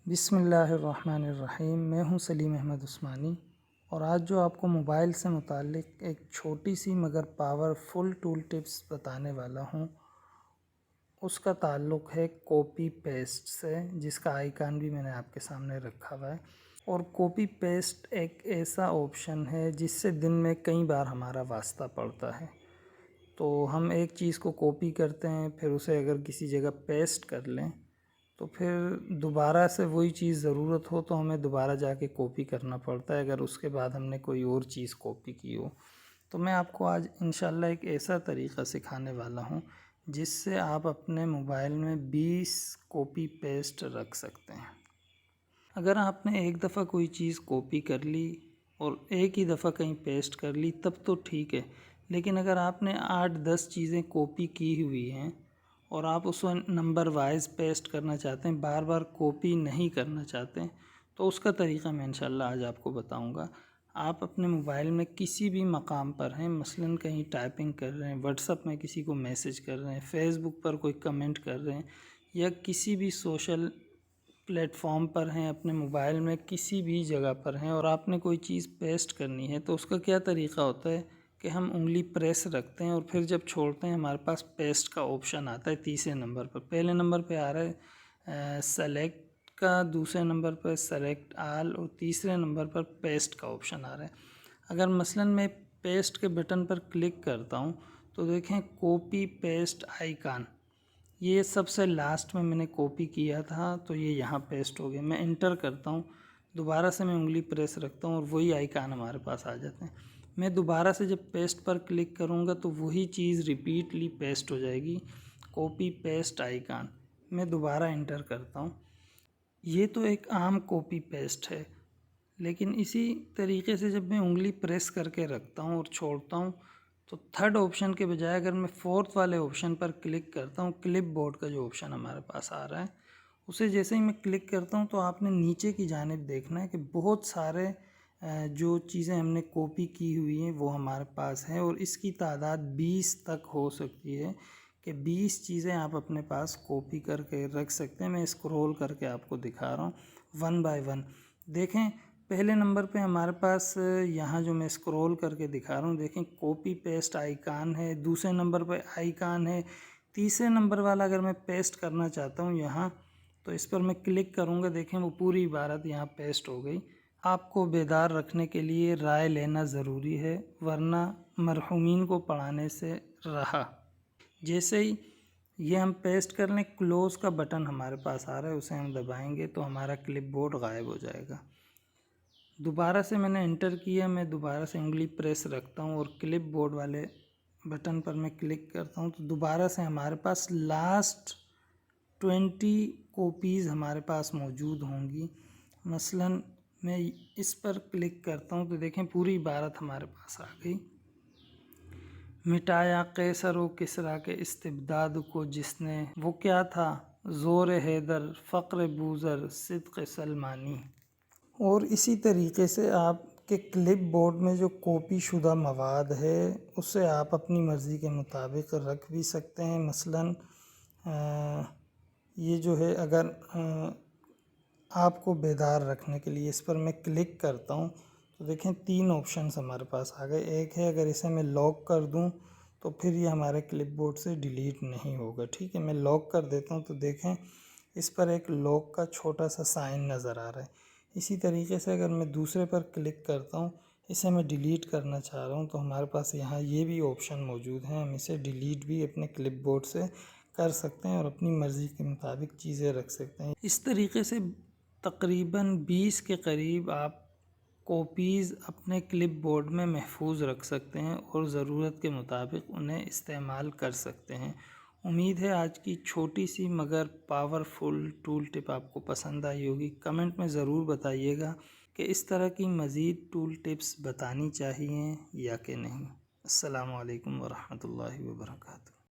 بسم اللہ الرحمن الرحیم۔ میں ہوں سلیم احمد عثمانی، اور آج جو آپ کو موبائل سے متعلق ایک چھوٹی سی مگر پاورفل ٹول ٹپس بتانے والا ہوں، اس کا تعلق ہے کاپی پیسٹ سے، جس کا آئیکن بھی میں نے آپ کے سامنے رکھا ہوا ہے۔ اور کاپی پیسٹ ایک ایسا آپشن ہے جس سے دن میں کئی بار ہمارا واسطہ پڑتا ہے۔ تو ہم ایک چیز کو کاپی کرتے ہیں، پھر اسے اگر کسی جگہ پیسٹ کر لیں تو پھر دوبارہ سے وہی چیز ضرورت ہو تو ہمیں دوبارہ جا کے کاپی کرنا پڑتا ہے، اگر اس کے بعد ہم نے کوئی اور چیز کاپی کی ہو۔ تو میں آپ کو آج انشاءاللہ ایک ایسا طریقہ سکھانے والا ہوں جس سے آپ اپنے موبائل میں 20 کاپی پیسٹ رکھ سکتے ہیں۔ اگر آپ نے ایک دفعہ کوئی چیز کاپی کر لی اور ایک ہی دفعہ کہیں پیسٹ کر لی تب تو ٹھیک ہے، لیکن اگر آپ نے 8-10 چیزیں کاپی کی ہوئی ہیں اور آپ اس کو نمبر وائز پیسٹ کرنا چاہتے ہیں، بار بار کاپی نہیں کرنا چاہتے، تو اس کا طریقہ میں انشاءاللہ آج آپ کو بتاؤں گا۔ آپ اپنے موبائل میں کسی بھی مقام پر ہیں، مثلاً کہیں ٹائپنگ کر رہے ہیں، واٹس ایپ میں کسی کو میسج کر رہے ہیں، فیس بک پر کوئی کمنٹ کر رہے ہیں، یا کسی بھی سوشل پلیٹ فارم پر ہیں، اپنے موبائل میں کسی بھی جگہ پر ہیں اور آپ نے کوئی چیز پیسٹ کرنی ہے، تو اس کا کیا طریقہ ہوتا ہے کہ ہم انگلی پریس رکھتے ہیں اور پھر جب چھوڑتے ہیں ہمارے پاس پیسٹ کا آپشن آتا ہے تیسرے نمبر پر۔ پہلے نمبر پہ آ رہا ہے سلیکٹ کا، دوسرے نمبر پر سلیکٹ آل، اور تیسرے نمبر پر پیسٹ کا آپشن آ رہا ہے۔ اگر مثلاً میں پیسٹ کے بٹن پر کلک کرتا ہوں تو دیکھیں کاپی پیسٹ آئیکن، یہ سب سے لاسٹ میں نے کاپی کیا تھا تو یہ یہاں پیسٹ ہو گیا۔ میں انٹر کرتا ہوں، دوبارہ سے میں انگلی پریس رکھتا ہوں اور وہی آئیکن ہمارے پاس آ جاتے ہیں۔ میں دوبارہ سے جب پیسٹ پر کلک کروں گا تو وہی چیز ریپیٹلی پیسٹ ہو جائے گی، کاپی پیسٹ آئیکن۔ میں دوبارہ انٹر کرتا ہوں۔ یہ تو ایک عام کاپی پیسٹ ہے، لیکن اسی طریقے سے جب میں انگلی پریس کر کے رکھتا ہوں اور چھوڑتا ہوں تو تھرڈ آپشن کے بجائے اگر میں فورتھ والے آپشن پر کلک کرتا ہوں، کلپ بورڈ کا جو آپشن ہمارے پاس آ رہا ہے، اسے جیسے ہی میں کلک کرتا ہوں تو آپ نے نیچے کی جانب دیکھنا ہے کہ بہت سارے جو چیزیں ہم نے کاپی کی ہوئی ہیں وہ ہمارے پاس ہیں، اور اس کی تعداد 20 تک ہو سکتی ہے کہ 20 چیزیں آپ اپنے پاس کاپی کر کے رکھ سکتے ہیں۔ میں اسکرول کر کے آپ کو دکھا رہا ہوں ون بائی ون۔ دیکھیں پہلے نمبر پہ ہمارے پاس یہاں جو میں اسکرول کر کے دکھا رہا ہوں، دیکھیں کاپی پیسٹ آئیکن ہے، دوسرے نمبر پہ آئیکن ہے، تیسرے نمبر والا اگر میں پیسٹ کرنا چاہتا ہوں یہاں تو اس پر میں کلک کروں گا، دیکھیں وہ پوری عبارت یہاں پیسٹ ہو گئی۔ آپ کو بیدار رکھنے کے لیے رائے لینا ضروری ہے، ورنہ مرحومین کو پڑھانے سے رہا۔ جیسے ہی یہ ہم پیسٹ کر لیں، کلوز کا بٹن ہمارے پاس آ رہا ہے، اسے ہم دبائیں گے تو ہمارا کلپ بورڈ غائب ہو جائے گا۔ دوبارہ سے میں نے انٹر کیا، میں دوبارہ سے انگلی پریس رکھتا ہوں اور کلپ بورڈ والے بٹن پر میں کلک کرتا ہوں تو دوبارہ سے ہمارے پاس لاسٹ 20 کاپیز ہمارے پاس موجود ہوں گی۔ مثلاً میں اس پر کلک کرتا ہوں تو دیکھیں پوری عبارت ہمارے پاس آ گئی۔ مٹایا قیصر و کسریٰ کے استبداد کو جس نے، وہ کیا تھا؟ زور حیدر، فقر بوذر، صدق سلمانی۔ اور اسی طریقے سے آپ کے کلپ بورڈ میں جو کاپی شدہ مواد ہے اسے آپ اپنی مرضی کے مطابق رکھ بھی سکتے ہیں۔ مثلاً یہ جو ہے، اگر آپ کو بیدار رکھنے کے لیے اس پر میں کلک کرتا ہوں تو دیکھیں 3 آپشنز ہمارے پاس آ گئے۔ ایک ہے اگر اسے میں لاک کر دوں تو پھر یہ ہمارے کلپ بورڈ سے ڈیلیٹ نہیں ہوگا، ٹھیک ہے۔ میں لاک کر دیتا ہوں تو دیکھیں اس پر ایک لاک کا چھوٹا سا سائن نظر آ رہا ہے۔ اسی طریقے سے اگر میں دوسرے پر کلک کرتا ہوں، اسے میں ڈیلیٹ کرنا چاہ رہا ہوں تو ہمارے پاس یہاں یہ بھی آپشن موجود ہیں، ہم اسے ڈیلیٹ بھی اپنے کلپ بورڈ سے کر سکتے ہیں اور اپنی مرضی کے مطابق چیزیں رکھ سکتے ہیں۔ اس طریقے سے تقریباً 20 کے قریب آپ کاپیز اپنے کلپ بورڈ میں محفوظ رکھ سکتے ہیں اور ضرورت کے مطابق انہیں استعمال کر سکتے ہیں۔ امید ہے آج کی چھوٹی سی مگر پاورفل ٹول ٹپ آپ کو پسند آئی ہوگی۔ کمنٹ میں ضرور بتائیے گا کہ اس طرح کی مزید ٹول ٹپس بتانی چاہیے یا کہ نہیں۔ السلام علیکم ورحمۃ اللہ وبرکاتہ۔